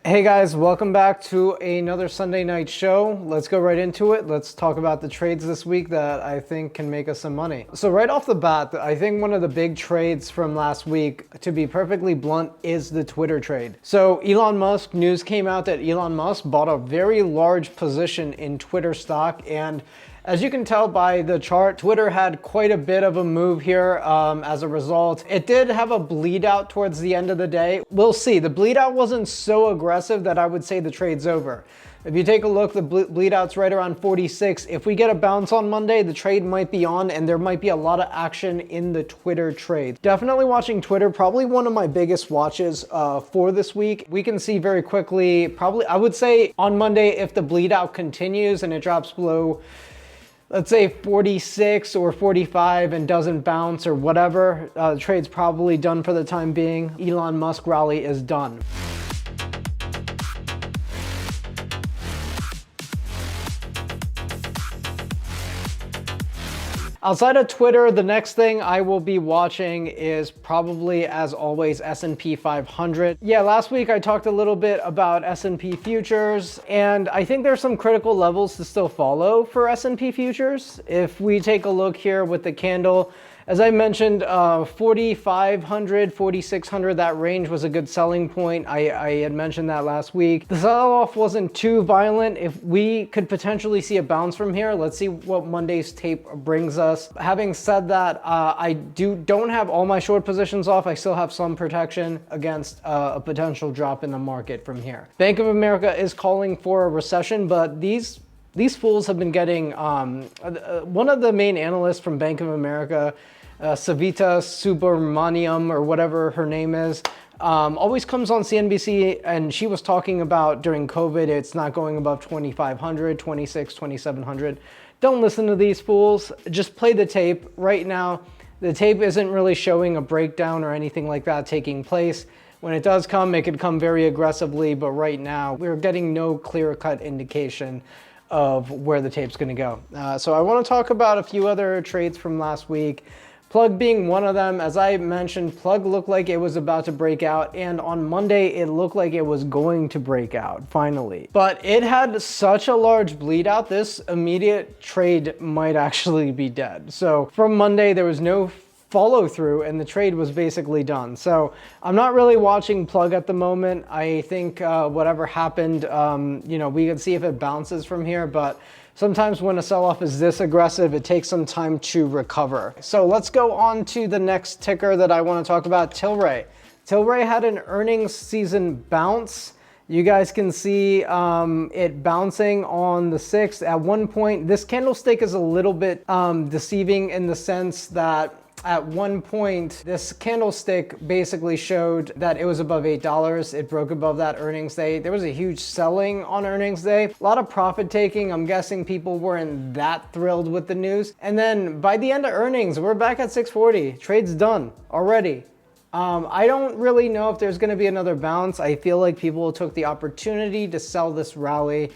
Hey guys, welcome back to another Sunday night show. Let's go right into it. Let's talk about the trades this week that I think can make us some money. So right off the bat, I think one of the big trades from last week, to be perfectly blunt, is the Twitter trade. So Elon Musk, news came out that Elon Musk bought a very large position in Twitter stock, and as you can tell by the chart, Twitter had quite a bit of a move here as a result. It did have a bleed out towards the end of the day. We'll see. The bleed out wasn't so aggressive that I would say the trade's over. If you take a look, the bleed out's right around 46. If we get a bounce on Monday, the trade might be on and there might be a lot of action in the Twitter trade. Definitely watching Twitter, probably one of my biggest watches for this week. We can see very quickly, probably, I would say on Monday, if the bleed out continues and it drops below, let's say 46 or 45 and doesn't bounce or whatever, the trade's probably done for the time being. Elon Musk rally is done. Outside of Twitter, the next thing I will be watching is probably, as always, S&P 500. Yeah, last week I talked a little bit about S&P futures, and I think there's some critical levels to still follow for S&P futures. If we take a look here with the candle, as I mentioned, 4,500, 4,600, that range was a good selling point. I had mentioned that last week. The sell-off wasn't too violent. If we could potentially see a bounce from here, let's see what Monday's tape brings us. Having said that, I don't have all my short positions off. I still have some protection against a potential drop in the market from here. Bank of America is calling for a recession, but these fools have been getting, one of the main analysts from Bank of America, Savita Subramaniam, or whatever her name is, always comes on CNBC, and she was talking about during COVID, it's not going above 2,500, 26, 2,700. Don't listen to these fools. Just play the tape. Right now, the tape isn't really showing a breakdown or anything like that taking place. When it does come, it could come very aggressively, but right now, we're getting no clear-cut indication of where the tape's going to go. So I want to talk about a few other trades from last week. Plug being one of them. As I mentioned, Plug looked like it was about to break out, and on Monday it looked like it was going to break out finally. But it had such a large bleed out, this immediate trade might actually be dead. So from Monday there was no follow through and the trade was basically done. So I'm not really watching Plug at the moment. I think whatever happened, we can see if it bounces from here, but sometimes when a sell-off is this aggressive, it takes some time to recover. So let's go on to the next ticker that I want to talk about, TLRY. TLRY had an earnings season bounce. You guys can see it bouncing on the 6th. At one point, this candlestick is a little bit deceiving in the sense that at one point, this candlestick basically showed that it was above $8. It broke above that earnings day. There was a huge selling on earnings day. A lot of profit taking. I'm guessing people weren't that thrilled with the news. And then by the end of earnings, we're back at 640. Trade's done already. I don't really know if there's going to be another bounce. I feel like people took the opportunity to sell this rally.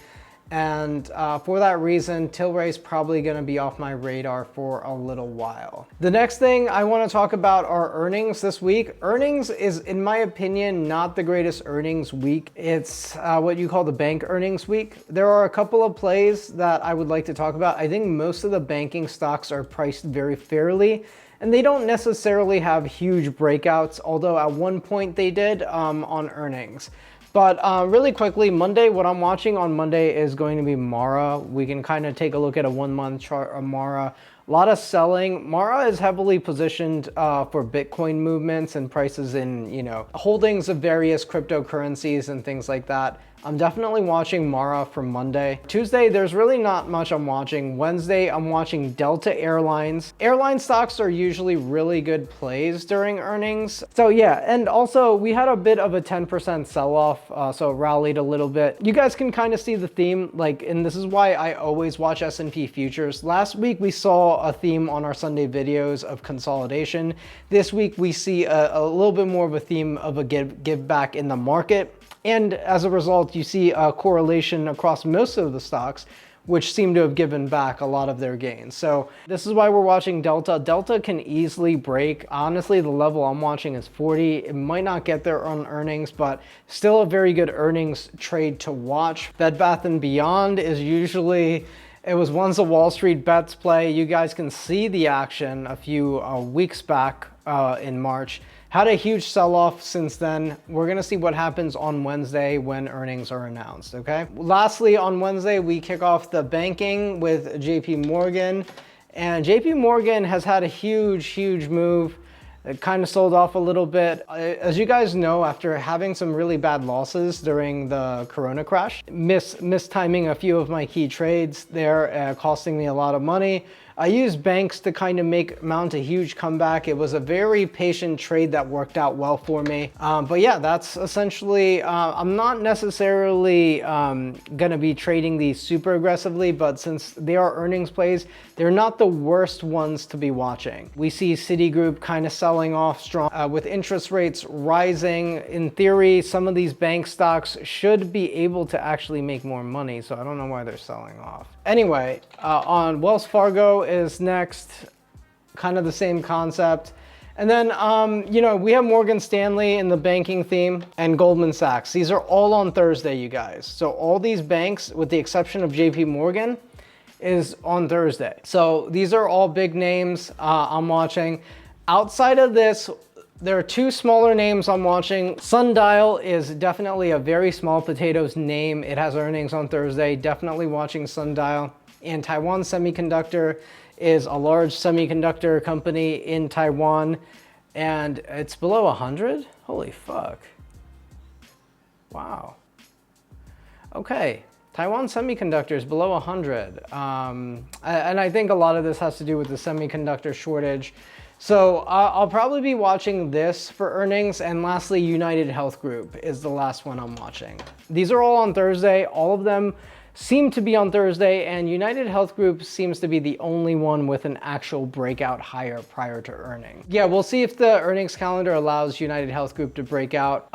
And for that reason, TLRY is probably going to be off my radar for a little while. The next thing I want to talk about are earnings this week. Earnings is, in my opinion, not the greatest earnings week. It's what you call the bank earnings week. There are a couple of plays that I would like to talk about. I think most of the banking stocks are priced very fairly, and they don't necessarily have huge breakouts, although at one point they did on earnings. But really quickly, Monday, what I'm watching on Monday is going to be Mara. We can kind of take a look at a 1-month chart of Mara. A lot of selling. Mara is heavily positioned for Bitcoin movements and prices in, holdings of various cryptocurrencies and things like that. I'm definitely watching Mara for Monday. Tuesday, there's really not much I'm watching. Wednesday, I'm watching Delta Airlines. Airline stocks are usually really good plays during earnings. So yeah, and also we had a bit of a 10% sell-off, so it rallied a little bit. You guys can kind of see the theme, and this is why I always watch S&P futures. Last week, we saw a theme on our Sunday videos of consolidation. This week, we see a little bit more of a theme of a give back in the market. And as a result, you see a correlation across most of the stocks which seem to have given back a lot of their gains. So this is why we're watching Delta. Delta can easily break. Honestly, the level I'm watching is 40. It might not get there on earnings, but still a very good earnings trade to watch. Bed Bath & Beyond is usually, it was once a Wall Street bets play. You guys can see the action a few weeks back in March. Had a huge sell-off since then. We're gonna see what happens on Wednesday when earnings are announced, okay? Lastly, on Wednesday, we kick off the banking with JP Morgan. And JP Morgan has had a huge move. It kind of sold off a little bit. As you guys know, after having some really bad losses during the Corona crash, mistiming a few of my key trades there, costing me a lot of money. I used banks to kind of mount a huge comeback. It was a very patient trade that worked out well for me. But yeah, that's essentially, I'm not necessarily gonna be trading these super aggressively, but since they are earnings plays, they're not the worst ones to be watching. We see Citigroup kind of selling off strong with interest rates rising. In theory, some of these bank stocks should be able to actually make more money, so I don't know why they're selling off. Anyway, on Wells Fargo is next, kind of the same concept. And then, you know, we have Morgan Stanley in the banking theme and Goldman Sachs. These are all on Thursday, you guys. So all these banks, with the exception of JP Morgan, is on Thursday. So these are all big names I'm watching. Outside of this, there are two smaller names I'm watching. Sundial is definitely a very small potatoes name. It has earnings on Thursday. Definitely watching Sundial. And Taiwan Semiconductor is a large semiconductor company in Taiwan, and it's below 100? Holy fuck. Wow. Okay, Taiwan Semiconductor is below 100. And I think a lot of this has to do with the semiconductor shortage. So I'll probably be watching this for earnings. And lastly, United Health Group is the last one I'm watching. These are all on Thursday. All of them seem to be on Thursday, and United Health Group seems to be the only one with an actual breakout higher prior to earning. Yeah, we'll see if the earnings calendar allows United Health Group to break out.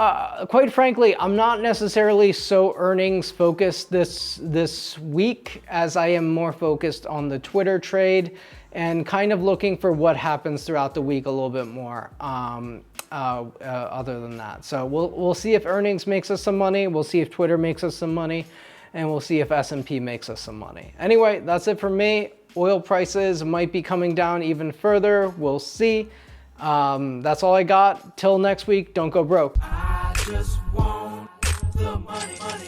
Quite frankly, I'm not necessarily so earnings focused this week, as I am more focused on the Twitter trade and kind of looking for what happens throughout the week a little bit more. Other than that, so we'll see if earnings makes us some money. We'll see if Twitter makes us some money. And we'll see if S&P makes us some money. Anyway, that's it for me. Oil prices might be coming down even further. We'll see. That's all I got. Till next week, don't go broke. I just want the money.